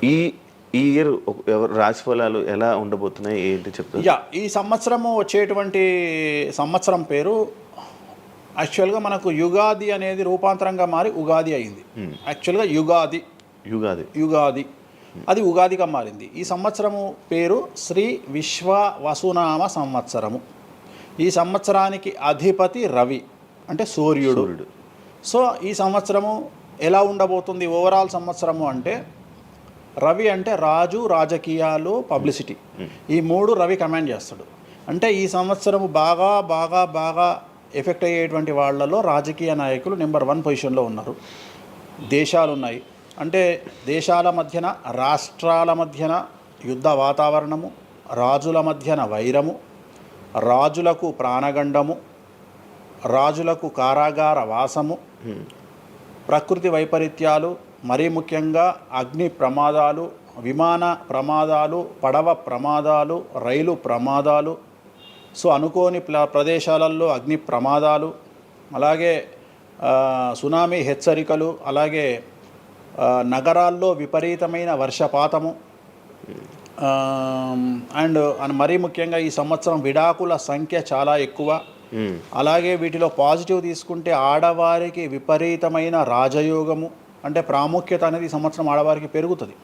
ఈ ఈ ఇయర్ రాశి ఫలాలు ఎలా ఉండబోతున్నాయి ఏంటి చెప్తారు? ఈ సంవత్సరము వచ్చేటువంటి సంవత్సరం పేరు యాక్చువల్గా మనకు యుగాది అనేది రూపాంతరంగా మారి ఉగాది అయింది. యాక్చువల్గా యుగాది యుగాది యుగాది అది ఉగాదిగా మారింది. ఈ సంవత్సరము పేరు శ్రీ విశ్వ వసునామ సంవత్సరము. ఈ సంవత్సరానికి అధిపతి రవి అంటే సూర్యుడు. సో ఈ సంవత్సరము ఎలా ఉండబోతుంది ఓవరాల్ సంవత్సరము అంటే, రవి అంటే రాజు, రాజకీయాలు, పబ్లిసిటీ, ఈ మూడు రవి కమాండ్ చేస్తాడు. అంటే ఈ సంవత్సరము బాగా బాగా బాగా ఎఫెక్ట్ అయ్యేటువంటి వాళ్ళలో రాజకీయ నాయకులు నెంబర్ 1 పొజిషన్లో ఉన్నారు. దేశాలు ఉన్నాయి అంటే దేశాల మధ్యన, రాష్ట్రాల మధ్యన యుద్ధ వాతావరణము, రాజుల మధ్యన వైరము, రాజులకు ప్రాణగండము, రాజులకు కారాగార వాసము, ప్రకృతి వైపరీత్యాలు, మరీ ముఖ్యంగా అగ్ని ప్రమాదాలు, విమాన ప్రమాదాలు, పడవ ప్రమాదాలు, రైలు ప్రమాదాలు, సో అనుకోని ప్రదేశాలలో అగ్ని ప్రమాదాలు, అలాగే సునామీ హెచ్చరికలు, అలాగే నగరాల్లో విపరీతమైన వర్షపాతము, అండ్ మరీ ముఖ్యంగా ఈ సంవత్సరం విడాకుల సంఖ్య చాలా ఎక్కువ. అలాగే వీటిలో పాజిటివ్ తీసుకుంటే ఆడవారికి విపరీతమైన రాజయోగము, అంటే ప్రాముఖ్యత అనేది ఈ సంవత్సరం ఆడవారికి పెరుగుతుంది.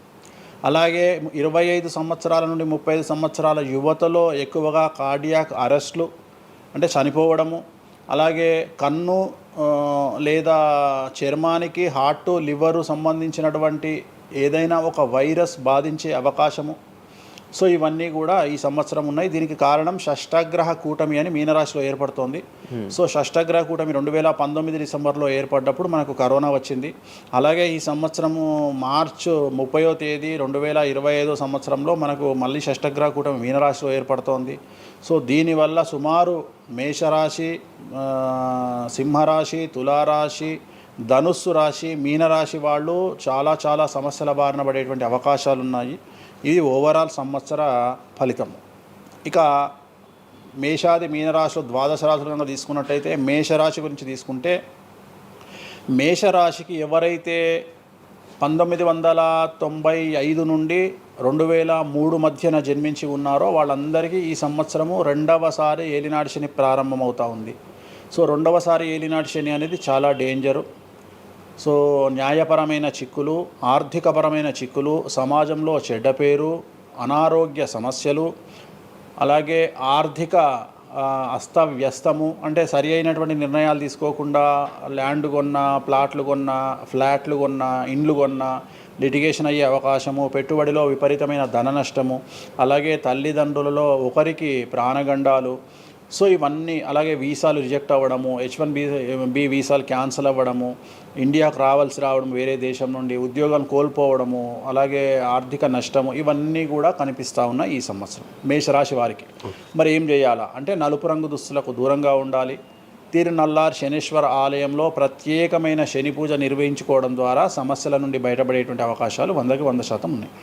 అలాగే 25 సంవత్సరాల నుండి 35 సంవత్సరాల యువతలో ఎక్కువగా కార్డియాక్ అరెస్ట్లు అంటే చనిపోవడము, అలాగే కన్ను లేదా చర్మానికి హార్ట్, లివరు సంబంధించినటువంటి ఏదైనా ఒక వైరస్ బాధించే అవకాశము. సో ఇవన్నీ కూడా ఈ సంవత్సరం ఉన్నాయి. దీనికి కారణం షష్టగ్రహ కూటమి అని మీనరాశిలో ఏర్పడుతోంది. సో షష్టగ్రహ కూటమి 2019 డిసెంబర్లో ఏర్పడ్డప్పుడు మనకు కరోనా వచ్చింది. అలాగే ఈ సంవత్సరము మార్చి 30వ తేదీ 2025 సంవత్సరంలో మనకు మళ్ళీ షష్టగ్రహ కూటమి మీనరాశిలో ఏర్పడుతోంది. సో దీనివల్ల సుమారు మేషరాశి, సింహరాశి, తులారాశి, ధనుస్సు రాశి, మీనరాశి వాళ్ళు చాలా చాలా సమస్యల బారిన పడేటువంటి అవకాశాలు ఉన్నాయి. ఇది ఓవరాల్ సంవత్సర ఫలితము. ఇక మేషాది మీనరాశిలో ద్వాదశ రాశులుగా తీసుకున్నట్టయితే మేషరాశి గురించి తీసుకుంటే, మేషరాశికి ఎవరైతే 1995 నుండి 2003 మధ్యన జన్మించి ఉన్నారో వాళ్ళందరికీ ఈ సంవత్సరము రెండవసారి ఏలినాటి శని ప్రారంభమవుతూ ఉంది. సో రెండవసారి ఏలినాటి శని అనేది చాలా డేంజరు. సో న్యాయపరమైన చిక్కులు, ఆర్థికపరమైన చిక్కులు, సమాజంలో చెడ్డ పేరు, అనారోగ్య సమస్యలు, అలాగే ఆర్థిక అస్తవ్యస్తము, అంటే సరి అయినటువంటి నిర్ణయాలు తీసుకోకుండా ల్యాండ్ కొన్నా, ప్లాట్లు కొన్నా, ఫ్లాట్లు కొన్నా, ఇండ్లు కొన్నా లిటిగేషన్ అయ్యే అవకాశము, పెట్టుబడిలో విపరీతమైన ధన నష్టము, అలాగే తల్లిదండ్రులలో ఒకరికి ప్రాణగండాలు. సో ఇవన్నీ, అలాగే వీసాలు రిజెక్ట్ అవ్వడము, H1B వీసాలు క్యాన్సిల్ అవ్వడము, ఇండియాకు రావడం వేరే దేశం నుండి, ఉద్యోగాలు కోల్పోవడము, అలాగే ఆర్థిక నష్టము, ఇవన్నీ కూడా కనిపిస్తూ ఉన్నాయి ఈ సంవత్సరం మేషరాశి వారికి. మరి ఏం చేయాలా అంటే, నలుపు రంగు దుస్తులకు దూరంగా ఉండాలి. తిరునల్లార్ శనీశ్వర ఆలయంలో ప్రత్యేకమైన శని పూజ నిర్వహించుకోవడం ద్వారా సమస్యల నుండి బయటపడేటువంటి అవకాశాలు 100కి 100% ఉన్నాయి.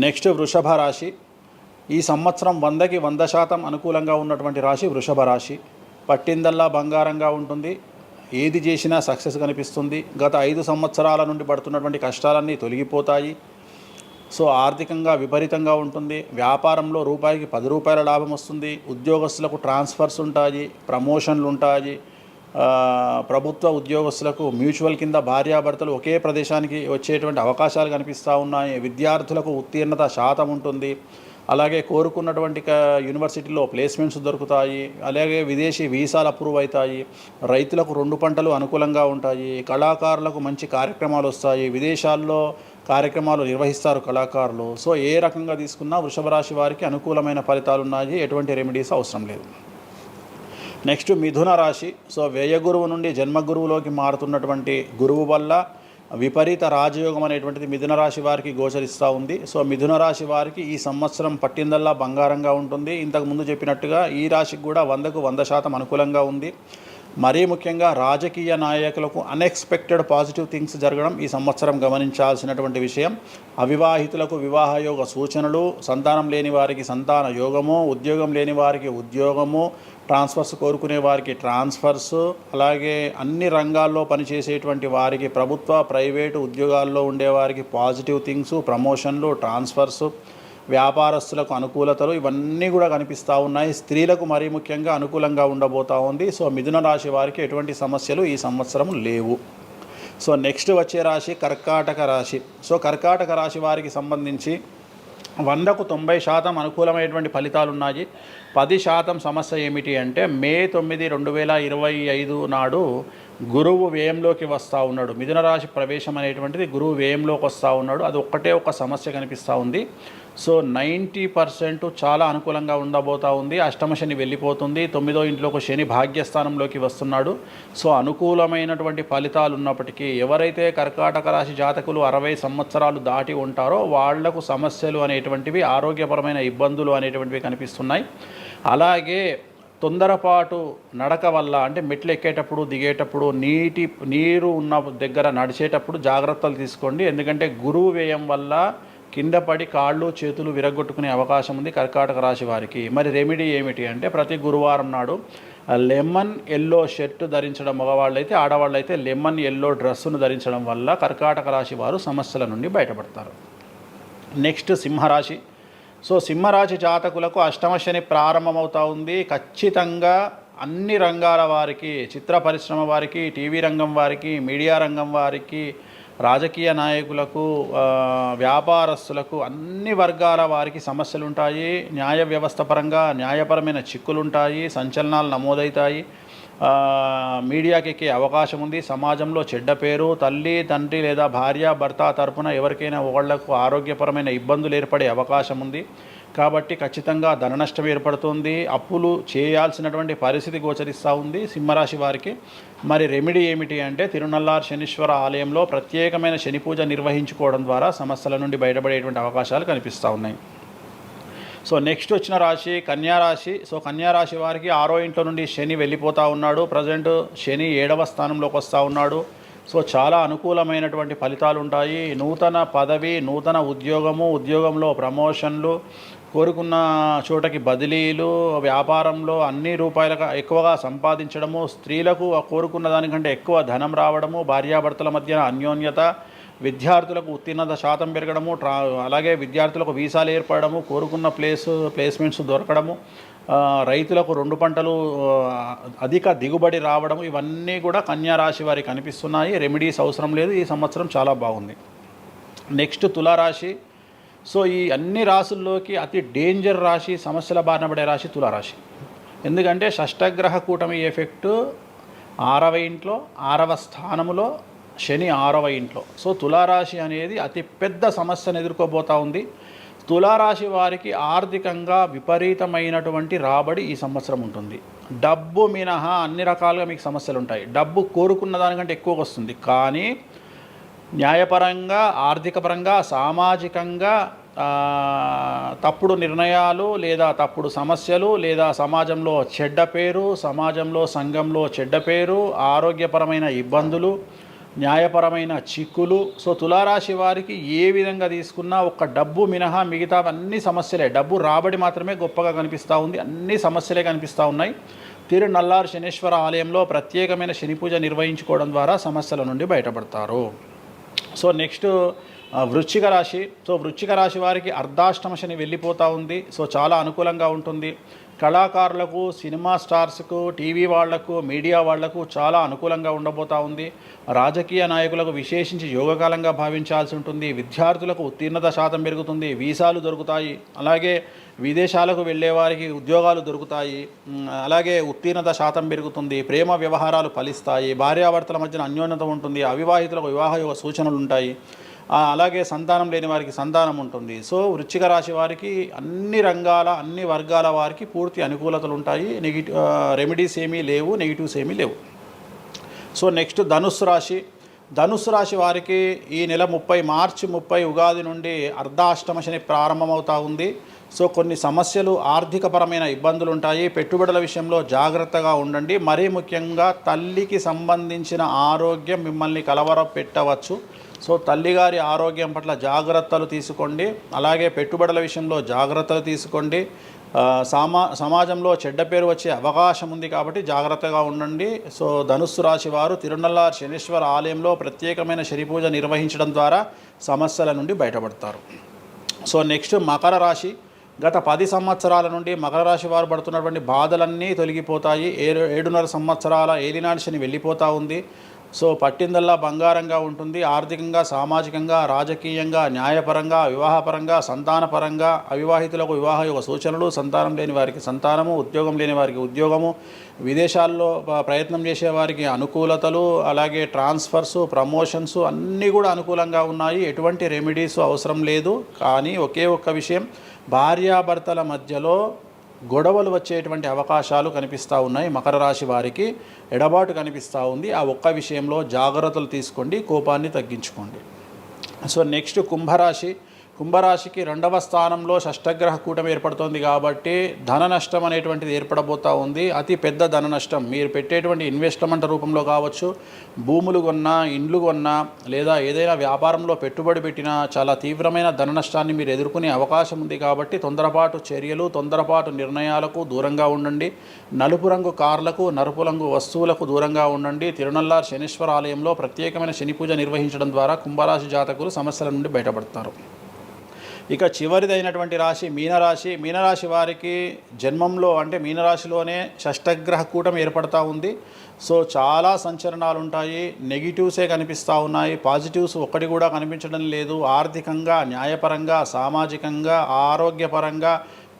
నెక్స్ట్ వృషభ రాశి. ఈ సంవత్సరం 100కి 100% అనుకూలంగా ఉన్నటువంటి రాశి వృషభ రాశి. పట్టిందల్లా బంగారంగా ఉంటుంది, ఏది చేసినా సక్సెస్ కనిపిస్తుంది. గత 5 సంవత్సరాల నుండి పడుతున్నటువంటి కష్టాలన్నీ తొలగిపోతాయి. సో ఆర్థికంగా విపరీతంగా ఉంటుంది. వ్యాపారంలో రూపాయికి 10 రూపాయల లాభం వస్తుంది. ఉద్యోగస్తులకు ట్రాన్స్ఫర్స్ ఉంటాయి, ప్రమోషన్లు ఉంటాయి. ప్రభుత్వ ఉద్యోగస్తులకు మ్యూచువల్ కింద భార్యాభర్తలు ఒకే ప్రదేశానికి వచ్చేటువంటి అవకాశాలు కనిపిస్తూ ఉన్నాయి. విద్యార్థులకు ఉత్తీర్ణత శాతం ఉంటుంది. అలాగే కోరుకున్నటువంటి యూనివర్సిటీలో ప్లేస్మెంట్స్ దొరుకుతాయి. అలాగే విదేశీ వీసాలు అప్రూవ్ అవుతాయి. రైతులకు 2 పంటలు అనుకూలంగా ఉంటాయి. కళాకారులకు మంచి కార్యక్రమాలు వస్తాయి. విదేశాల్లో కార్యక్రమాలు నిర్వహిస్తారు కళాకారులు. సో ఏ రకంగా తీసుకున్నా వృషభ రాశి వారికి అనుకూలమైన ఫలితాలు ఉన్నాయి, ఎటువంటి రెమెడీస్ అవసరం లేదు. నెక్స్ట్ మిథున రాశి. సో వ్యయ గురువు నుండి జన్మ గురువులోకి మారుతున్నటువంటి గురువు వల్ల విపరీత రాజయోగం అనేటువంటిది మిథున రాశి వారికి గోచరిస్తూ ఉంది. సో మిథున రాశి వారికి ఈ సంవత్సరం పట్టిందల్లా బంగారంగా ఉంటుంది. ఇంతకుముందు చెప్పినట్టుగా ఈ రాశికి కూడా 100కు 100% అనుకూలంగా ఉంది. మరీ ముఖ్యంగా రాజకీయ నాయకులకు అన్ఎక్స్పెక్టెడ్ పాజిటివ్ థింగ్స్ జరగడం ఈ సంవత్సరం గమనించాల్సినటువంటి విషయం. అవివాహితులకు వివాహ యోగ సూచనలు, సంతానం లేని వారికి సంతాన యోగము, ఉద్యోగం లేని వారికి ఉద్యోగము, ట్రాన్స్ఫర్స్ కోరుకునే వారికి ట్రాన్స్ఫర్స్, అలాగే అన్ని రంగాల్లో పనిచేసేటువంటి వారికి ప్రభుత్వ ప్రైవేటు ఉద్యోగాల్లో ఉండేవారికి పాజిటివ్ థింగ్స్, ప్రమోషన్లు, ట్రాన్స్ఫర్స్, వ్యాపారస్తులకు అనుకూలతలు ఇవన్నీ కూడా కనిపిస్తూ ఉన్నాయి. స్త్రీలకు మరీ ముఖ్యంగా అనుకూలంగా ఉండబోతూ ఉంది. సో మిథున రాశి వారికి ఎటువంటి సమస్యలు ఈ సంవత్సరం లేవు. సో నెక్స్ట్ వచ్చే రాశి కర్కాటక రాశి. సో కర్కాటక రాశి వారికి సంబంధించి 100కు 90% అనుకూలమైనటువంటి ఫలితాలు ఉన్నాయి. 10% సమస్య ఏమిటి అంటే మే 9, 2025 నాడు గురువు వ్యయంలోకి వస్తూ ఉన్నాడు. మిథున రాశి ప్రవేశం అనేటువంటిది గురువు వ్యయంలోకి వస్తూ ఉన్నాడు. అది ఒక సమస్య కనిపిస్తూ ఉంది. సో 90% చాలా అనుకూలంగా ఉండబోతూ ఉంది. అష్టమ శని వెళ్ళిపోతుంది. 9వ ఇంట్లోకి శని భాగ్యస్థానంలోకి వస్తున్నాడు. సో అనుకూలమైనటువంటి ఫలితాలు ఉన్నప్పటికీ ఎవరైతే కర్కాటక రాశి జాతకులు 60 సంవత్సరాలు దాటి ఉంటారో వాళ్లకు సమస్యలు అనేటువంటివి, ఆరోగ్యపరమైన ఇబ్బందులు అనేటువంటివి కనిపిస్తున్నాయి. అలాగే తొందరపాటు నడక వల్ల, అంటే మెట్లు ఎక్కేటప్పుడు దిగేటప్పుడు నీరు ఉన్న దగ్గర నడిచేటప్పుడు జాగ్రత్తలు తీసుకోండి. ఎందుకంటే గురువు వ్యయం వల్ల కింద పడి కాళ్ళు చేతులు విరగొట్టుకునే అవకాశం ఉంది కర్కాటక రాశి వారికి. మరి రెమెడీ ఏమిటి అంటే ప్రతి గురువారం నాడు లెమన్ ఎల్లో షర్ట్ ధరించడం మగవాళ్ళైతే, ఆడవాళ్ళైతే లెమన్ ఎల్లో డ్రెస్సును ధరించడం వల్ల కర్కాటక రాశి వారు సమస్యల నుండి బయటపడతారు. నెక్స్ట్ సింహరాశి. సో సింహరాశి జాతకులకు అష్టమ శని ప్రారంభమవుతూ ఉంది. ఖచ్చితంగా అన్ని రంగాల వారికి, చిత్ర పరిశ్రమ వారికి, టీవీ రంగం వారికి, మీడియా రంగం వారికి, రాజకీయ నాయకులకు, వ్యాపారస్తులకు, అన్ని వర్గాల వారికి సమస్యలు ఉంటాయి. న్యాయ వ్యవస్థ పరంగా న్యాయపరమైన చిక్కులుంటాయి, సంచలనాలు నమోదవుతాయి, మీడియాకి ఎక్కే అవకాశం ఉంది. సమాజంలో చెడ్డ పేరు, తల్లి తండ్రి లేదా భార్య భర్త తరపున ఎవరికైనా వాళ్లకు ఆరోగ్యపరమైన ఇబ్బందులు ఏర్పడే అవకాశం ఉంది. కాబట్టి ఖచ్చితంగా ధన నష్టం ఏర్పడుతుంది. అప్పులు చేయాల్సినటువంటి పరిస్థితి గోచరిస్తూ ఉంది సింహరాశి వారికి. మరి రెమెడీ ఏమిటి అంటే తిరునల్లార్ శనీశ్వర ఆలయంలో ప్రత్యేకమైన శని పూజ నిర్వహించుకోవడం ద్వారా సమస్యల నుండి బయటపడేటువంటి అవకాశాలు కనిపిస్తూ ఉన్నాయి. సో నెక్స్ట్ వచ్చిన రాశి కన్యారాశి. సో కన్యారాశి వారికి 6వ ఇంట్లో నుండి శని వెళ్ళిపోతూ ఉన్నాడు. ప్రజెంట్ శని 7వ స్థానంలోకి వస్తూ ఉన్నాడు. సో చాలా అనుకూలమైనటువంటి ఫలితాలు ఉంటాయి. నూతన పదవి, నూతన ఉద్యోగంలో ప్రమోషన్లు, కోరుకున్న చోటకి బదిలీలు, వ్యాపారంలో అన్ని రూపాయలకు ఎక్కువగా సంపాదించడము, స్త్రీలకు కోరుకున్న దానికంటే ఎక్కువ ధనం రావడము, భార్యాభర్తల మధ్య అన్యోన్యత, విద్యార్థులకు ఉత్తీర్ణత శాతం పెరగడము, అలాగే విద్యార్థులకు వీసాలు ఏర్పడము, కోరుకున్న ప్లేస్మెంట్స్ దొరకడము, రైతులకు 2 పంటలు అధిక దిగుబడి రావడం, ఇవన్నీ కూడా కన్యా రాశి వారికి కనిపిస్తున్నాయి. రెమెడీస్ అవసరం లేదు. ఈ సంవత్సరం చాలా బాగుంది. నెక్స్ట్ తులారాశి. సో ఈ అన్ని రాశుల్లోకి అతి డేంజర్ రాశి, సమస్యల బారిన పడే రాశి తులారాశి. ఎందుకంటే షష్టగ్రహ కూటమి ఎఫెక్టు 6వ ఇంట్లో, 6వ స్థానంలో శని 6వ ఇంట్లో. సో తులారాశి అనేది అతి పెద్ద సమస్యను ఎదుర్కోబోతూ ఉంది. తులారాశి వారికి ఆర్థికంగా విపరీతమైనటువంటి రాబడి ఈ సంవత్సరం ఉంటుంది. డబ్బు మినహా అన్ని రకాలుగా మీకు సమస్యలు ఉంటాయి. డబ్బు కోరుకున్న దానికంటే ఎక్కువగా వస్తుంది, కానీ న్యాయపరంగా, ఆర్థికపరంగా, సామాజికంగా తప్పుడు నిర్ణయాలు లేదా తప్పుడు సమస్యలు లేదా సమాజంలో చెడ్డ పేరు, సంఘంలో చెడ్డ పేరు, ఆరోగ్యపరమైన ఇబ్బందులు, న్యాయపరమైన చిక్కులు. సో తులారాశి వారికి ఏ విధంగా తీసుకున్నా ఒక్క డబ్బు మినహా మిగతా అన్ని సమస్యలే. డబ్బు రాబడి మాత్రమే గొప్పగా కనిపిస్తూ ఉంది, అన్ని సమస్యలే కనిపిస్తూ ఉన్నాయి. తిరునల్లార్ శనీశ్వర ఆలయంలో ప్రత్యేకమైన శని పూజ నిర్వహించుకోవడం ద్వారా సమస్యల నుండి బయటపడతారు. సో నెక్స్ట్ వృశ్చిక రాశి. సో వృశ్చిక రాశి వారికి అర్ధాష్టమ శని వెళ్ళిపోతూ ఉంది. సో చాలా అనుకూలంగా ఉంటుంది. కళాకారులకు, సినిమా స్టార్స్కు, టీవీ వాళ్లకు, మీడియా వాళ్లకు చాలా అనుకూలంగా ఉండబోతూ ఉంది. రాజకీయ నాయకులకు విశేషించి యోగకాలంగా భావించాల్సి ఉంటుంది. విద్యార్థులకు ఉత్తీర్ణత శాతం పెరుగుతుంది, వీసాలు దొరుకుతాయి. అలాగే విదేశాలకు వెళ్ళే వారికి ఉద్యోగాలు దొరుకుతాయి. అలాగే ఉత్తీర్ణత శాతం పెరుగుతుంది. ప్రేమ వ్యవహారాలు ఫలిస్తాయి. భార్యాభర్తల మధ్యన అన్యోన్యత ఉంటుంది. అవివాహితులకు వివాహ సూచనలు ఉంటాయి. అలాగే సంతానం లేని వారికి సంతానం ఉంటుంది. సో వృశ్చిక రాశి వారికి అన్ని రంగాల, అన్ని వర్గాల వారికి పూర్తి అనుకూలతలు ఉంటాయి. రెమెడీస్ ఏమీ లేవు, నెగిటివ్స్ ఏమీ లేవు. సో నెక్స్ట్ ధనుస్సు రాశి. ధనుస్సు రాశి వారికి ఈ నెల మార్చి 30 ఉగాది నుండి అర్ధాష్టమ శని ప్రారంభమవుతా ఉంది. సో కొన్ని సమస్యలు, ఆర్థికపరమైన ఇబ్బందులు ఉంటాయి. పెట్టుబడుల విషయంలో జాగ్రత్తగా ఉండండి. మరీ ముఖ్యంగా తల్లికి సంబంధించిన ఆరోగ్యం మిమ్మల్ని కలవరపెట్టవచ్చు. సో తల్లిగారి ఆరోగ్యం పట్ల జాగ్రత్తలు తీసుకోండి. అలాగే పెట్టుబడుల విషయంలో జాగ్రత్తలు తీసుకోండి. సమాజంలో చెడ్డ పేరు వచ్చే అవకాశం ఉంది కాబట్టి జాగ్రత్తగా ఉండండి. సో ధనుస్సు రాశి వారు తిరునల్లార్ శనీశ్వర ఆలయంలో ప్రత్యేకమైన శని పూజ నిర్వహించడం ద్వారా సమస్యల నుండి బయటపడతారు. సో నెక్స్ట్ మకర రాశి. గత 10 సంవత్సరాల నుండి మకర రాశి వారు పడుతున్నటువంటి బాధలన్నీ తొలగిపోతాయి. 7.5 సంవత్సరాల ఏలినాటి శని వెళ్ళిపోతూ ఉంది. సో పట్టిందల్లా బంగారంగా ఉంటుంది. ఆర్థికంగా, సామాజికంగా, రాజకీయంగా, న్యాయపరంగా, వివాహపరంగా, సంతానపరంగా, అవివాహితులకు వివాహ యొక్క సూచనలు, సంతానం లేని వారికి సంతానము, ఉద్యోగం లేని వారికి ఉద్యోగము, విదేశాల్లో ప్రయత్నం చేసే వారికి అనుకూలతలు, అలాగే ట్రాన్స్ఫర్స్, ప్రమోషన్స్ అన్నీ కూడా అనుకూలంగా ఉన్నాయి. ఎటువంటి రెమెడీస్ అవసరం లేదు. కానీ ఒకే ఒక్క విషయం, భార్యాభర్తల మధ్యలో గొడవలు వచ్చేటువంటి అవకాశాలు కనిపిస్తూ ఉన్నాయి. మకర రాశి వారికి ఎడబాటు కనిపిస్తూ ఉంది. ఆ ఒక్క విషయంలో జాగ్రత్తలు తీసుకోండి, కోపాన్ని తగ్గించుకోండి. సో నెక్స్ట్ కుంభరాశి. కుంభరాశికి 2వ స్థానంలో షష్టగ్రహ కూటమి ఏర్పడుతోంది కాబట్టి ధన నష్టం అనేటువంటిది ఏర్పడబోతూ ఉంది. అతి పెద్ద ధన నష్టం మీరు పెట్టేటువంటి ఇన్వెస్ట్మెంట్ రూపంలో కావచ్చు, భూములు కొన్నా, ఇండ్లు కొన్నా, లేదా ఏదైనా వ్యాపారంలో పెట్టుబడి పెట్టినా చాలా తీవ్రమైన ధన నష్టాన్ని మీరు ఎదుర్కొనే అవకాశం ఉంది. కాబట్టి తొందరపాటు చర్యలు, తొందరపాటు నిర్ణయాలకు దూరంగా ఉండండి. నలుపు రంగు కార్లకు, నలుపు రంగు వస్తువులకు దూరంగా ఉండండి. తిరునల్లార్ శనీశ్వర ఆలయంలో ప్రత్యేకమైన శని పూజ నిర్వహించడం ద్వారా కుంభరాశి జాతకులు సమస్యల నుండి బయటపడతారు. ఇక చివరిదైనటువంటి రాశి మీనరాశి. మీనరాశి వారికి జన్మంలో అంటే మీనరాశిలోనే షష్టగ్రహ కూటమి ఏర్పడతా ఉంది. సో చాలా సంచలనాలు ఉంటాయి. నెగిటివ్సే కనిపిస్తూ ఉన్నాయి, పాజిటివ్స్ ఒక్కటి కూడా కనిపించడం లేదు. ఆర్థికంగా, న్యాయపరంగా, సామాజికంగా, ఆరోగ్యపరంగా,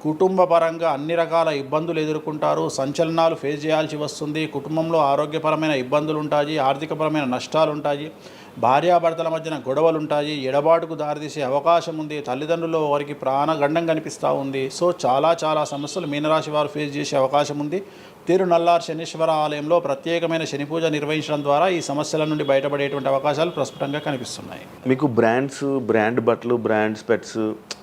కుటుంబ పరంగా అన్ని రకాల ఇబ్బందులు ఎదుర్కొంటారు. సంచలనాలు ఫేస్ చేయాల్సి వస్తుంది. కుటుంబంలో ఆరోగ్యపరమైన ఇబ్బందులు ఉంటాయి, ఆర్థికపరమైన నష్టాలు ఉంటాయి, భార్యాభర్తల మధ్యన గొడవలు ఉంటాయి, ఎడబాటుకు దారితీసే అవకాశం ఉంది. తల్లిదండ్రులు వారికి ప్రాణగండం కనిపిస్తూ ఉంది. సో చాలా సమస్యలు మీనరాశి వారు ఫేస్ చేసే అవకాశం ఉంది. తిరునల్లార్ శనీశ్వర ఆలయంలో ప్రత్యేకమైన శని పూజ నిర్వహించడం ద్వారా ఈ సమస్యల నుండి బయటపడేటువంటి అవకాశాలు ప్రస్ఫుటంగా కనిపిస్తున్నాయి. మీకు బ్రాండ్ బట్టలు, బ్రాండ్స్ పెట్స్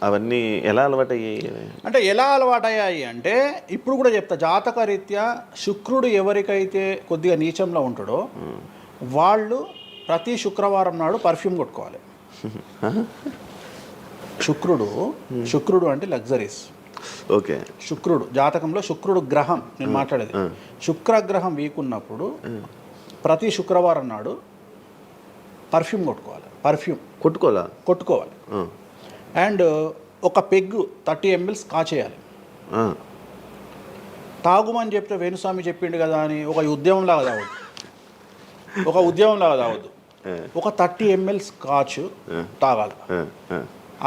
అవన్నీ ఎలా అలవాటయ్యాయి? అంటే ఎలా అలవాటయ్యాయి అంటే ఇప్పుడు కూడా చెప్తా. జాతక రీత్యా శుక్రుడు ఎవరికైతే కొద్దిగా నీచంలో ఉంటాడో వాళ్ళు ప్రతి శుక్రవారం నాడు పర్ఫ్యూమ్ కొట్టుకోవాలి. శుక్రుడు అంటే లగ్జరీస్. ఓకే. శుక్రుడు జాతకంలో శుక్రుడు గ్రహం నేను మాట్లాడేది. శుక్రగ్రహం వీక్ ఉన్నప్పుడు ప్రతి శుక్రవారం నాడు పర్ఫ్యూమ్ కొట్టుకోవాలి. అండ్ ఒక పెగ్గు 30 ml కాచేయాలి. తాగుమని చెప్తే వేణుస్వామి చెప్పిండు కదా అని ఒక ఉద్యమంలాగా తాగొద్దు. ఒక 30 ml స్కాచ్ తాగాలి.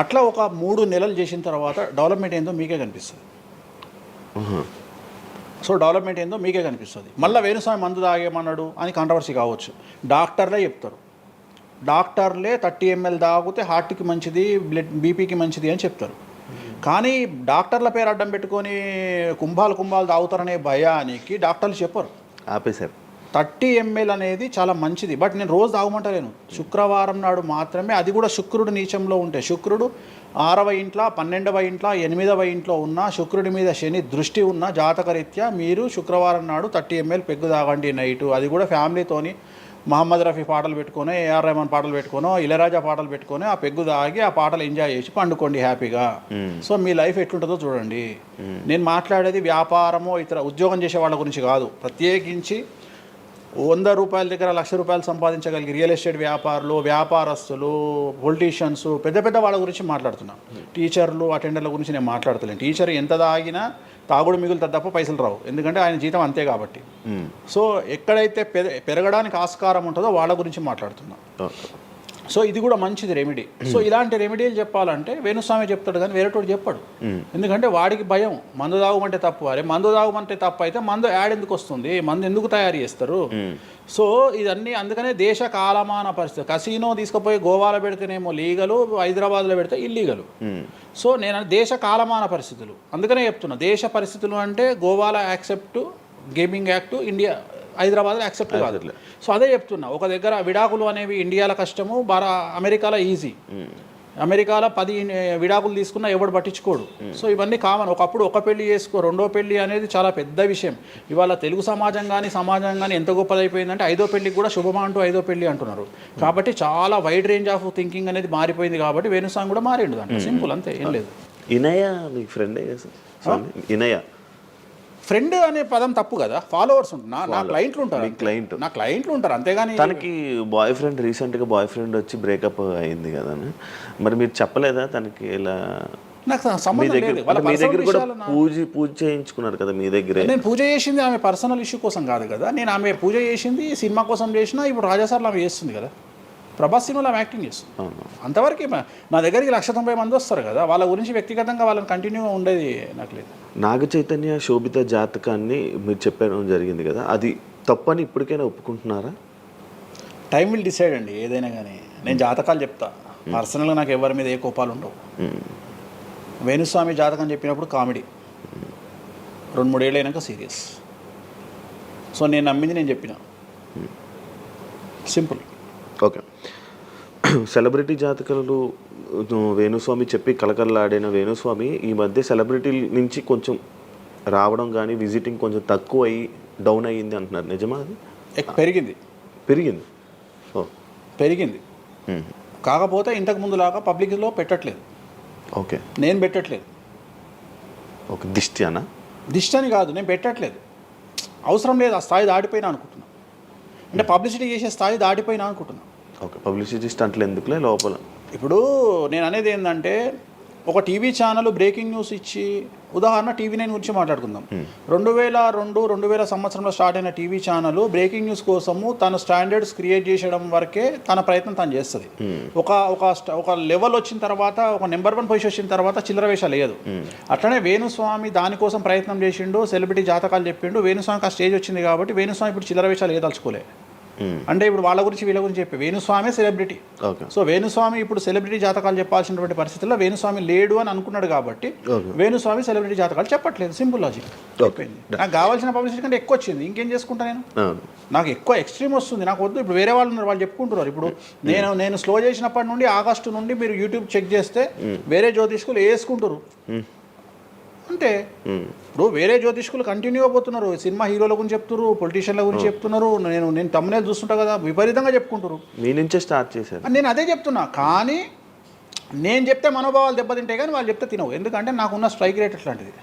అట్లా ఒక 3 నెలలు చేసిన తర్వాత డెవలప్మెంట్ ఏందో మీకే కనిపిస్తుంది. మళ్ళీ వేణుస్వామి మందు తాగేమన్నాడు అని కాంట్రవర్సీ కావచ్చు. డాక్టర్లే చెప్తారు. డాక్టర్లే 30 ml తాగితే హార్ట్కి మంచిది, బీపీకి మంచిది అని చెప్తారు. కానీ డాక్టర్ల పేరు అడ్డం పెట్టుకొని కుంభాలు తాగుతారనే భయానికి డాక్టర్లు చెప్పరు, ఆపేశారు. 30 ml అనేది చాలా మంచిది. బట్ నేను రోజు తాగమంటలేను. శుక్రవారం నాడు మాత్రమే. అది కూడా శుక్రుడు నీచంలో ఉంటే, శుక్రుడు 6వ ఇంట్లో, 12వ ఇంట్లో, 8వ ఇంట్లో ఉన్న శుక్రుడి మీద శని దృష్టి ఉన్న జాతకరీత్యా మీరు శుక్రవారం నాడు 30 ml పెగ్గు తాగండి నైటు. అది కూడా ఫ్యామిలీతోని మహమ్మద్ రఫీ పాటలు పెట్టుకొని, ఏఆర్ రెహమాన్ పాటలు పెట్టుకోనో, ఇళయరాజా పాటలు పెట్టుకొని ఆ పెగ్గు తాగి ఆ పాటలు ఎంజాయ్ చేసి పండుకోండి హ్యాపీగా. సో మీ లైఫ్ ఎట్లుంటుందో చూడండి. నేను మాట్లాడేది వ్యాపారమో ఇతర ఉద్యోగం చేసే వాళ్ళ గురించి కాదు. ప్రత్యేకించి 100 రూపాయల దగ్గర 1,00,000 రూపాయలు సంపాదించగలిగి రియల్ ఎస్టేట్ వ్యాపారులు, వ్యాపారస్తులు, పొలిటీషియన్స్, పెద్ద వాళ్ళ గురించి మాట్లాడుతున్నా. టీచర్లు, అటెండర్ల గురించి నేను మాట్లాడతలేను. టీచర్ ఎంత తాగినా తాగుడు మిగులుతుంది తప్ప పైసలు రావు. ఎందుకంటే ఆయన జీతం అంతే కాబట్టి. సో ఎక్కడైతే పెరగడానికి ఆస్కారం ఉంటుందో వాళ్ళ గురించి మాట్లాడుతున్నా. సో ఇది కూడా మంచిది రెమెడీ. సో ఇలాంటి రెమెడీలు చెప్పాలంటే వేణుస్వామి చెప్తాడు కానీ వేరేటోడు చెప్పాడు. ఎందుకంటే వాడికి భయం, మందు తాగమంటే తప్పు. అరే మందు తాగమంటే తప్పు అయితే మందు యాడ్ ఎందుకు వస్తుంది, మందు ఎందుకు తయారు చేస్తారు? సో ఇదన్నీ అందుకనే దేశ కాలమాన పరిస్థితి. కసినో తీసుకుపోయి గోవాలో పెడితేనేమో లీగలు, హైదరాబాద్లో పెడితే ఇల్లీగలు. సో నేను దేశ కాలమాన పరిస్థితులు అందుకనే చెప్తున్నా. దేశ పరిస్థితులు అంటే గోవాలో యాక్సెప్ట్ గేమింగ్ యాక్ట్, ఇండియా హైదరాబాద్లో యాక్సెప్ట్ కాదు. సో అదే చెప్తున్నా, ఒక దగ్గర విడాకులు అనేవి ఇండియాలో కష్టము, అమెరికాలో ఈజీ. అమెరికాలో 10 విడాకులు తీసుకున్నా ఎవడు పట్టించుకోడు. సో ఇవన్నీ కామన్. ఒకప్పుడు ఒక పెళ్లి చేసుకో, రెండో పెళ్లి అనేది చాలా పెద్ద విషయం. ఇవాళ తెలుగు సమాజం కానీ ఎంత గొప్పదైపోయిందంటే 5వ పెళ్లికి కూడా శుభమా అంటూ 5వ పెళ్లి అంటున్నారు. కాబట్టి చాలా వైడ్ రేంజ్ ఆఫ్ థింకింగ్ అనేది మారిపోయింది. కాబట్టి వేణుస్వామి కూడా మారిండు దాంట్లో, సింపుల్ అంతే, ఏం లేదు. ఇనయ మీ ఫ్రెండే సార్? ఇనయ ఫ్రెండ్ అనే పదం తప్పు కదా, ఫాలోవర్స్ ఉంటారు, నా క్లయింట్లు ఉంటారు, నా క్లయింట్లు ఉంటారు, అంతేగాని. తనకి బాయ్ ఫ్రెండ్ రీసెంట్గా బాయ్ ఫ్రెండ్ వచ్చి బ్రేకప్ అయింది కదా, మరి మీరు చెప్పలేదా తనకి? ఇలా నాకు సంబంధం లేదు. మీ దగ్గర కూడా పూజ చేయించుకున్నారు కదా మీ దగ్గర. నేను పూజ చేసింది ఆమె పర్సనల్ ఇష్యూ కోసం కాదు కదా, నేను ఆమె పూజ చేసింది సినిమా కోసం చేసినా. ఇప్పుడు రాజాసార్లు ఆమె చేస్తుంది కదా, ప్రభాస్ సినిమాలో ఆమె యాక్టింగ్ చేస్తుంది. అంతవరకు నా దగ్గరికి 190 మంది వస్తారు కదా, వాళ్ళ గురించి వ్యక్తిగతంగా వాళ్ళని కంటిన్యూ ఉండేది నాకు లేదు. నాగ చైతన్య శోభిత జాతకాన్ని మీరు చెప్పడం జరిగింది కదా, అది తప్పని ఇప్పటికైనా ఒప్పుకుంటున్నారా? టైం విల్ డిసైడ్ అండి ఏదైనా కానీ. నేను జాతకాలు చెప్తా, పర్సనల్గా నాకు ఎవరి మీద ఏ కోపాలు ఉండవు. వేణుస్వామి జాతకం చెప్పినప్పుడు కామెడీ, 2-3 ఏళ్ళు అయినాక సీరియస్. సో నేను నమ్మింది నేను చెప్పిన, సింపుల్. ఓకే. సెలబ్రిటీ జాతకాలు వేణుస్వామి చెప్పి కలకల్లాడిన వేణుస్వామి ఈ మధ్య సెలబ్రిటీల నుంచి కొంచెం రావడం కానీ విజిటింగ్ కొంచెం తక్కువ అయ్యి డౌన్ అయ్యింది అంటున్నారు, నిజమా అది? పెరిగింది. పెరిగింది కాకపోతే ఇంతకు ముందులాగా పబ్లిక్లో పెట్టట్లేదు. ఓకే, నేను పెట్టట్లేదు. ఓకే, దిష్టి అని కాదు, నేను పెట్టట్లేదు. అవసరం లేదు, ఆ స్థాయి దాటిపోయినా అనుకుంటున్నా. అంటే పబ్లిసిటీ చేసే స్థాయి దాటిపోయినా అనుకుంటున్నా. ఓకే, పబ్లిసిటీ స్టంట్లు ఎందుకులే లోపల. ఇప్పుడు నేను అనేది ఏంటంటే, ఒక టీవీ ఛానల్ బ్రేకింగ్ న్యూస్ ఇచ్చి, ఉదాహరణ TV9 గురించి మాట్లాడుకుందాం. 2002-2000 సంవత్సరంలో స్టార్ట్ అయిన టీవీ ఛానల్ బ్రేకింగ్ న్యూస్ కోసము తన స్టాండర్డ్స్ క్రియేట్ చేసడం వరకే తన ప్రయత్నం తను చేస్తుంది. ఒక లెవెల్ వచ్చిన తర్వాత, ఒక నెంబర్ 1 పొజిషన్ వచ్చిన తర్వాత చిల్లర వేషాలు లేదు. అట్లనే వేణుస్వామి దానికోసం ప్రయత్నం చేసిండు, సెలబ్రిటీ జాతకాలు చెప్పిండు. వేణుస్వామికి ఆ స్టేజ్ వచ్చింది కాబట్టి వేణుస్వామి ఇప్పుడు చిల్లర వేషాలు ఏదలుచుకోలే. అంటే ఇప్పుడు వాళ్ళ గురించి వీళ్ళ గురించి చెప్పి వేణుస్వామి సెలబ్రిటీ. సో వేణుస్వామి ఇప్పుడు సెలబ్రిటీ జాతకాలు చెప్పాల్సినటువంటి పరిస్థితుల్లో వేణుస్వామి లేడు అని అనుకున్నాడు కాబట్టి వేణుస్వామి సెలబ్రిటీ జాతకాలు చెప్పట్లేదు. Simple logic. నాకు కావాల్సిన పబ్లిసిటీ కంటే ఎక్కువ వచ్చింది, ఇంకేం చేసుకుంటా నేను? నాకు ఎక్కువ ఎక్స్ట్రీమ్ వస్తుంది, నాకు వద్దు. ఇప్పుడు వేరే వాళ్ళు ఉన్నారు, వాళ్ళు చెప్పుకుంటున్నారు. ఇప్పుడు నేను స్లో చేసినప్పటి నుండి ఆగస్టు నుండి మీరు యూట్యూబ్ చెక్ చేస్తే వేరే జ్యోతిష్కులు వేసుకుంటారు. అంటే ఇప్పుడు వేరే జ్యోతిష్కులు కంటిన్యూ అయిపోతున్నారు. సినిమా హీరోల గురించి చెప్తున్నారు, పొలిటీషియన్ల గురించి చెప్తున్నారు. నేను తమ్మునేలు చూస్తుంటా కదా, విపరీతంగా చెప్పుకుంటారు. మీ నుంచే స్టార్ట్ చేశారు. నేను అదే చెప్తున్నా. కానీ నేను చెప్తే మనోభావాలు దెబ్బతింటాయి, కానీ వాళ్ళు చెప్తే తినవు. ఎందుకంటే నాకున్న స్ట్రైక్ రేట్ అట్లాంటిది.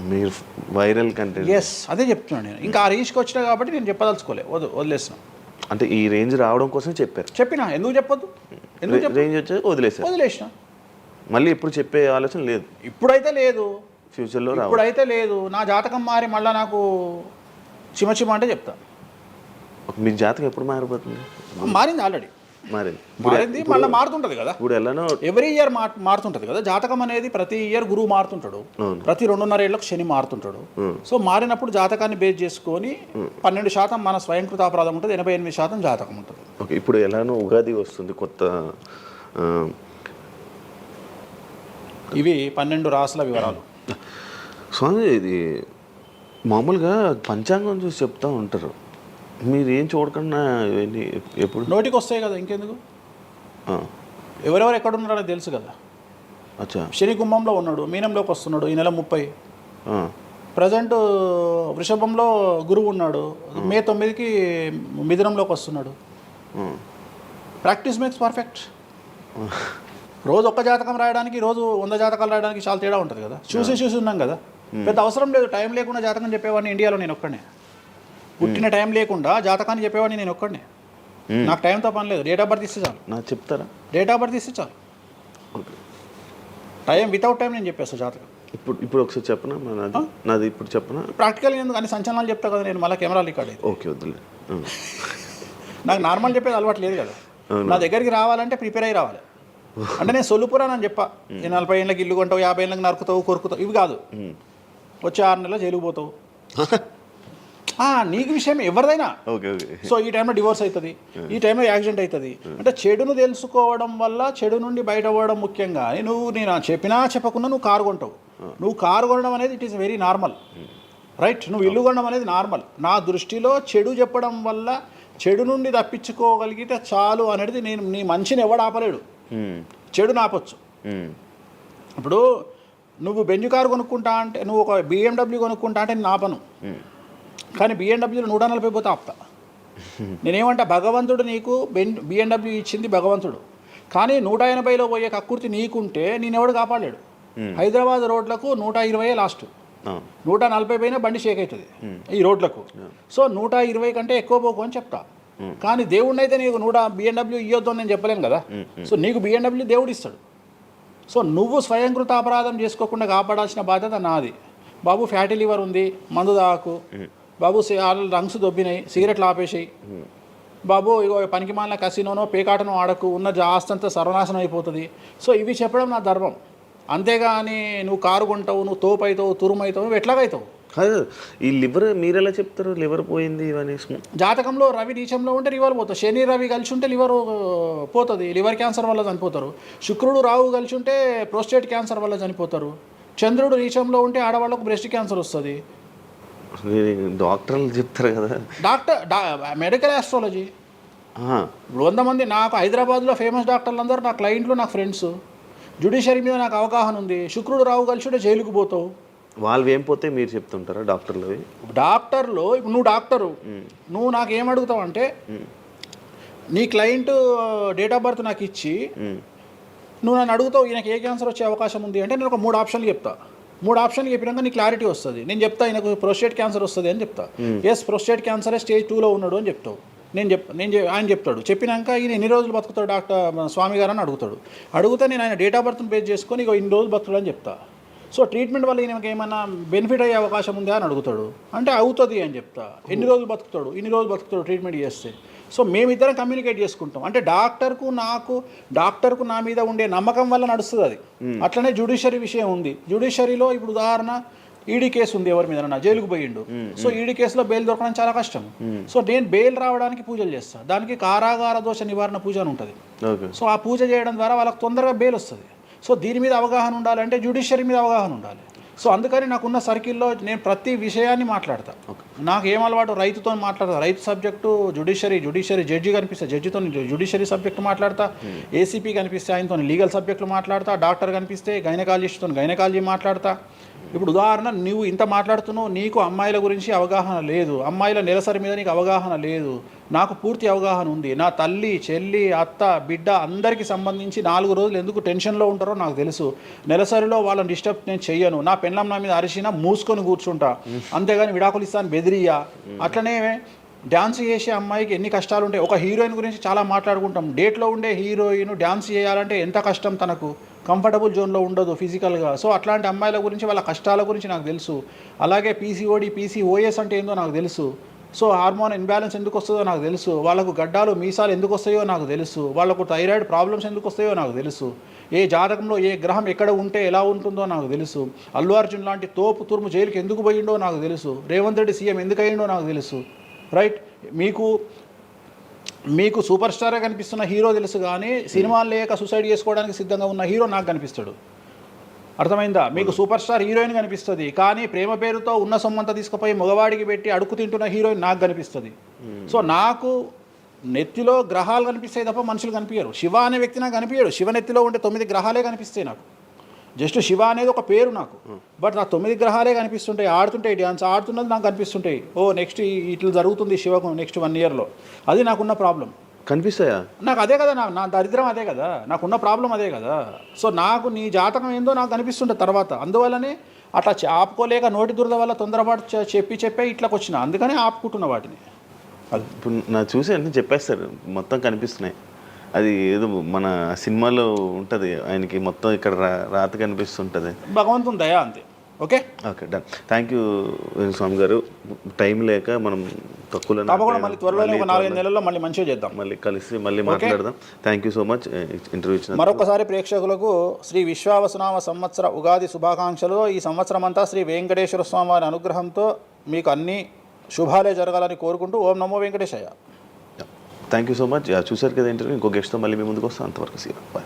మీరు వైరల్ కంటెంట్. ఎస్, అదే చెప్తున్నాను నేను. ఇంకా ఆ రీచ్కి వచ్చినా కాబట్టి నేను చెప్పదలుచుకోలే, వదిలేసిన. అంటే ఈ రేంజ్ రావడం కోసం చెప్పినా. ఎందుకు చెప్పొద్దు? రేంజ్ వచ్చి వదిలేసిన. మళ్ళీ ఇప్పుడు చెప్పే ఆలోచన లేదు. ఇప్పుడైతే లేదు, ఫ్యూచర్లో ఇప్పుడైతే లేదు. నా జాతకం మారి మళ్ళీ నాకు చిమ అంటే చెప్తా. మీ జాతకం ఎప్పుడు మారిపోతుంది? మారింది, ఆల్రెడీ మారింది, మళ్ళీ మారుతుంటుంది కదా. ఇప్పుడు ఎలానో ఎవ్రీ ఇయర్ మారుతుంటుంది కదా జాతకం అనేది. ప్రతి ఇయర్ గురువు మారుతుంటాడు, ప్రతి 2.5 ఏళ్ళకు శని మారుతుంటాడు. సో మారినప్పుడు జాతకాన్ని బేస్ చేసుకొని 12% మన స్వయంకృత అపరాధం ఉంటుంది, 88% జాతకం ఉంటుంది. ఓకే, ఇప్పుడు ఎలానో ఉగాది వస్తుంది, కొత్త. ఇవి 12 రాసుల వివరాలు. స్వామి, ఇది మామూలుగా పంచాంగం చూసి చెప్తా ఉంటారు, మీరు ఏం చూడకుండా ఇవన్నీ ఎప్పుడు నోటికి వస్తాయి కదా, ఇంకెందుకు? ఎవరెవరు ఎక్కడ ఉన్నారో తెలుసు కదా. అచ్చా, శని కుంభంలో ఉన్నాడు, మీనంలోకి వస్తున్నాడు ఈ నెల 30. ప్రజెంట్ వృషభంలో గురువు ఉన్నాడు, మే 9కి మిథునంలోకి వస్తున్నాడు. Practice makes perfect. రోజు ఒక్క జాతకం రాయడానికి, రోజు 100 జాతకాలు రాయడానికి చాలా తేడా ఉంటుంది కదా. చూసి ఉన్నాం కదా, పెద్ద అవసరం లేదు. టైం లేకుండా జాతకం చెప్పేవాడిని ఇండియాలో నేను ఒక్కడే. పుట్టిన టైం లేకుండా జాతకాన్ని చెప్పేవాడిని నేను ఒక్కడే. నాకు టైంతో పని లేదు, డేట్ ఆఫ్ బర్త్ ఇస్తే చాలు. నాకు చెప్తారా? డేట్ ఆఫ్ బర్త్ ఇస్తే చాలు. వితౌట్ టైం నేను చెప్పేస్తాను జాతకం. ఇప్పుడు ఒకసారి చెప్పనా? నాది ఇప్పుడు చెప్పనా? ప్రాక్టికల్ ఎందుకు అని సంచలనాలు చెప్తా కదా నేను, మళ్ళీ కెమెరా రికార్డ్ అయితే. ఓకే, వద్దులే. నాకు నార్మల్ చెప్పేది అలవాటు లేదు కదా. నా దగ్గరికి రావాలంటే ప్రిపేర్ అయ్యి రావాలి. అంటే నేను సొల్లుపురాని అని చెప్పా, 40 ఏళ్ళకి ఇల్లు కొంటావు, 50 ఏళ్ళకి నరుకుతావు, కొరుకుతావు, ఇవి కాదు. వచ్చే 6 నెలలు జైలుకు పోతావు. నీకు విషయం ఎవరిదైనా. సో ఈ టైంలో డివోర్స్ అవుతుంది, ఈ టైంలో యాక్సిడెంట్ అవుతుంది. అంటే చెడును తెలుసుకోవడం వల్ల చెడు నుండి బయట అవ్వడం ముఖ్యంగా. నేను చెప్పినా చెప్పకుండా నువ్వు కారు కొంటావు. నువ్వు కారు కొనడం అనేది it is very normal. Right. నువ్వు ఇల్లు కొనడం అనేది నార్మల్. నా దృష్టిలో చెడు చెప్పడం వల్ల చెడు నుండి తప్పించుకోగలిగితే చాలు అనేది నీ మంచిని ఎవడు ఆపలేడు, చెడుని ఆపొచ్చు. ఇప్పుడు నువ్వు బెంజ్ కారు కొనుక్కుంటా అంటే, నువ్వు ఒక BMW కొనుక్కుంటా అంటే నేను ఆపను, కానీ BMW 140 పోతే ఆపుతా. నేనేమంటా, భగవంతుడు నీకు BMW ఇచ్చింది భగవంతుడు, కానీ 180లో పోయే కక్కుర్తి నీకుంటే నేనెవడు కాపాడలేడు. హైదరాబాద్ రోడ్లకు 120 లాస్ట్, 140 పైన బండి షేక్ అవుతుంది ఈ రోడ్లకు. సో 120 కంటే ఎక్కువ పోకు అని చెప్తా. కానీ దేవుడిని అయితే నీకు BMW ఇవ్వద్దు అని నేను చెప్పలేను కదా. సో నీకు BMW దేవుడు ఇస్తాడు. సో నువ్వు స్వయంకృత అపరాధం చేసుకోకుండా కాపాడాల్సిన బాధ్యత నాది. బాబు ఫ్యాటీ లివర్ ఉంది, మందు తాకు బాబు, రంగ్స్ దొబ్బినాయి, సిగరెట్లు ఆపేసాయి బాబు, ఇగో పనికి మాలిన కసినోనో పేకాటనో ఆడకు, ఉన్న ఆస్తంతా సర్వనాశనం అయిపోతుంది. సో ఇవి చెప్పడం నా ధర్మం. అంతేగాని నువ్వు కారు కొంటావు, నువ్వు తోపు అవుతావు, తురుమవుతావు, నువ్వు ఎట్లాగైతావు? కాదు, ఈ లివర్ మీరు ఎలా చెప్తారు లివర్ పోయింది ఇవన్నీ? జాతకంలో రవి నీచంలో ఉంటే లివర్ పోతుంది, శని రవి కలిసి ఉంటే లివర్ పోతుంది, లివర్ క్యాన్సర్ వల్ల చనిపోతారు. శుక్రుడు రావు కలిసి ఉంటే ప్రోస్టేట్ క్యాన్సర్ వల్ల చనిపోతారు. చంద్రుడు నీచంలో ఉంటే ఆడవాళ్ళకు బ్రెస్ట్ క్యాన్సర్ వస్తుంది. డాక్టర్లు చెప్తారు కదా, మెడికల్ ఆస్ట్రాలజీ. ఇప్పుడు 100 మంది నాకు హైదరాబాద్లో ఫేమస్ డాక్టర్లు అందరూ నా క్లయింట్లు, నా ఫ్రెండ్స్. జ్యుడిషియరీ మీద నాకు అవగాహన ఉంది. శుక్రుడు రావు కలిసి ఉంటే జైలుకు పోతావు. వాళ్ళు ఏం పోతే మీరు చెప్తుంటారా డాక్టర్లు? డాక్టర్లు ఇప్పుడు నువ్వు డాక్టరు, నువ్వు నాకు ఏం అడుగుతావు అంటే, నీ క్లయింట్ డేట్ ఆఫ్ బర్త్ నాకు ఇచ్చి నువ్వు నన్ను అడుగుతావు ఈయనకి ఏ క్యాన్సర్ వచ్చే అవకాశం ఉంది అంటే, నేను ఒక 3 ఆప్షన్లు చెప్తా. 3 ఆప్షన్లు చెప్పినాక నీ క్లారిటీ వస్తుంది. నేను చెప్తా ఈయనకు ప్రోస్టేట్ క్యాన్సర్ వస్తుంది అని చెప్తా. ఎస్, ప్రోస్టేట్ క్యాన్సరే స్టేజ్ 2లో ఉన్నాడు అని చెప్తావు. ఆయన చెప్తాడు. చెప్పినాక ఈయన ఎన్ని రోజులు బతుకుతాడు డాక్టర్ స్వామి గారు అని అడుగుతాడు. అడిగితే నేను ఆయన డేట్ ఆఫ్ బర్త్ని బేస్ చేసుకొని ఇక ఇన్ని రోజులు బతుకుతాడు అని చెప్తా. సో ట్రీట్మెంట్ వల్ల ఈయనకి ఏమైనా బెనిఫిట్ అయ్యే అవకాశం ఉందా అని అడుగుతాడు. అంటే అవుతుంది అని చెప్తా. ఎన్ని రోజులు బతుకుతాడు, ఇన్ని రోజులు బతుకుతాడు ట్రీట్మెంట్ చేస్తే. సో మేమిద్దరం కమ్యూనికేట్ చేసుకుంటాం. అంటే డాక్టర్కు నా మీద ఉండే నమ్మకం వల్ల నడుస్తుంది అది. అట్లనే జ్యుడిషియరీ విషయం ఉంది. జ్యుడిషియరీలో ఇప్పుడు ఉదాహరణ ఈడీ కేసు ఉంది, ఎవరి మీద నా జైలుకు పోయిండు. సో ఈడీ కేసులో బెయిల్ దొరకడం చాలా కష్టం. సో నేను బెయిల్ రావడానికి పూజలు చేస్తాను. దానికి కారాగార దోష నివారణ పూజ అని ఉంటుంది. సో ఆ పూజ చేయడం ద్వారా వాళ్ళకి తొందరగా బెయిల్ వస్తుంది. సో దీని మీద అవగాహన ఉండాలంటే జ్యుడిషియరీ మీద అవగాహన ఉండాలి. సో అందుకని నాకున్న సర్కిల్లో నేను ప్రతి విషయాన్ని మాట్లాడతా. నాకు ఏం అలవాటు, రైతుతో మాట్లాడతా. రైతు సబ్జెక్టు జుడిషియరీ జడ్జి కనిపిస్తే జడ్జితో జుడిషియరీ సబ్జెక్టు మాట్లాడతా. ఏసీపీ కనిపిస్తే ఆయనతో లీగల్ సబ్జెక్టులు మాట్లాడతా. డాక్టర్ కనిపిస్తే గైనకాలజిస్ట్తో గైనకాలజీ మాట్లాడతా. ఇప్పుడు ఉదాహరణ, నువ్వు ఇంత మాట్లాడుతున్నావు, నీకు అమ్మాయిల గురించి అవగాహన లేదు, అమ్మాయిల నెలసరి మీద నీకు అవగాహన లేదు. నాకు పూర్తి అవగాహన ఉంది. నా తల్లి, చెల్లి, అత్త, బిడ్డ అందరికీ సంబంధించి 4 రోజులు ఎందుకు టెన్షన్లో ఉంటారో నాకు తెలుసు. నెలసరిలో వాళ్ళని డిస్టర్బ్ నేను చెయ్యను. నా పెళ్ళం నా మీద అరిచినా మూసుకొని కూర్చుంటా, అంతేగాని విడాకులు ఇస్తాను బెదిరియా. అట్లనే డ్యాన్స్ చేసే అమ్మాయికి ఎన్ని కష్టాలు ఉంటాయి. ఒక హీరోయిన్ గురించి చాలా మాట్లాడుకుంటాం. డేట్లో ఉండే హీరోయిన్ డ్యాన్స్ చేయాలంటే ఎంత కష్టం, తనకు కంఫర్టబుల్ జోన్లో ఉండదు ఫిజికల్గా. సో అట్లాంటి అమ్మాయిల గురించి, వాళ్ళ కష్టాల గురించి నాకు తెలుసు. అలాగే PCOD, PCOS అంటే ఏందో నాకు తెలుసు. సో హార్మోన్ ఇన్బ్యాలెన్స్ ఎందుకు వస్తుందో నాకు తెలుసు. వాళ్ళకు గడ్డాలు, మీసాలు ఎందుకు వస్తాయో నాకు తెలుసు. వాళ్ళకు థైరాయిడ్ ప్రాబ్లమ్స్ ఎందుకు వస్తాయో నాకు తెలుసు. ఏ జాతకంలో ఏ గ్రహం ఎక్కడ ఉంటే ఎలా ఉంటుందో నాకు తెలుసు. అల్లు అర్జున్ లాంటి తోపు తురుము జైలుకి ఎందుకు పోయిండో నాకు తెలుసు. రేవంత్ రెడ్డి సీఎం ఎందుకు అయ్యిండో నాకు తెలుసు. రైట్. మీకు సూపర్ స్టారే కనిపిస్తున్న హీరో తెలుసు, కానీ సినిమాలు లేక సూసైడ్ చేసుకోవడానికి సిద్ధంగా ఉన్న హీరో నాకు కనిపిస్తాడు. అర్థమైందా? మీకు సూపర్ స్టార్ హీరోయిన్ కనిపిస్తుంది, కానీ ప్రేమ పేరుతో ఉన్న సొమ్మంతా తీసుకుపోయి మగవాడికి పెట్టి అడుక్కు తింటున్న హీరోయిన్ నాకు కనిపిస్తుంది. సో నాకు నెత్తిలో గ్రహాలు కనిపిస్తాయి తప్ప మనుషులు కనిపించరు. శివ అనే వ్యక్తి నాకు కనిపించడు. శివ నెత్తిలో ఉండే 9 గ్రహాలే కనిపిస్తాయి నాకు. జస్ట్ శివ అనేది ఒక పేరు నాకు, బట్ నాకు 9 గ్రహాలే కనిపిస్తుంటాయి. ఆడుతుంటాయి, డ్యాన్స్ ఆడుతున్నది నాకు కనిపిస్తుంటాయి. నెక్స్ట్ ఇట్లా జరుగుతుంది శివకు నెక్స్ట్ 1 ఇయర్లో. అది నాకున్న ప్రాబ్లం. కనిపిస్తాయా? నాకు అదే కదా, నా దరిద్రం అదే కదా, నాకున్న ప్రాబ్లం అదే కదా. సో నాకు నీ జాతకం ఏందో నాకు కనిపిస్తుంటుంది తర్వాత. అందువల్లనే అట్లా ఆపుకోలేక నోటి దురద వల్ల తొందరపాటు చెప్పే ఇట్లాకి వచ్చిన. అందుకనే ఆపుకుంటున్న వాటిని. అది ఇప్పుడు నా చూసి అన్నీ చెప్పేస్తారు, మొత్తం కనిపిస్తున్నాయి. అది ఏదో మన సినిమాలో ఉంటుంది, ఆయనకి మొత్తం ఇక్కడ రాత కనిపిస్తుంటుంది. భగవంతుని దయ అంతే. Okay done. థ్యాంక్ యూ స్వామి గారు. టైం లేక మనం తక్కువ తప్పకుండా మళ్ళీ త్వరలో 4-5 నెలల్లో మళ్ళీ మంచిగా చేద్దాం, మళ్ళీ కలిసి మళ్ళీ మాట్లాడదాం. Thank you so much interview ఇచ్చిన. మరొకసారి ప్రేక్షకులకు శ్రీ విశ్వావసునామ సంవత్సర ఉగాది శుభాకాంక్షలు. ఈ సంవత్సరం అంతా శ్రీ వెంకటేశ్వర స్వామి వారి అనుగ్రహంతో మీకు అన్ని శుభాలే జరగాలని కోరుకుంటూ ఓం నమో Venkateshayya. Thank you so much. చూసారు కదా ఇంటర్వ్యూ. ఇంకో గెస్ట్తో మళ్ళీ మీ ముందుకు వస్తాం. అంతవరకు సీ బాయ్.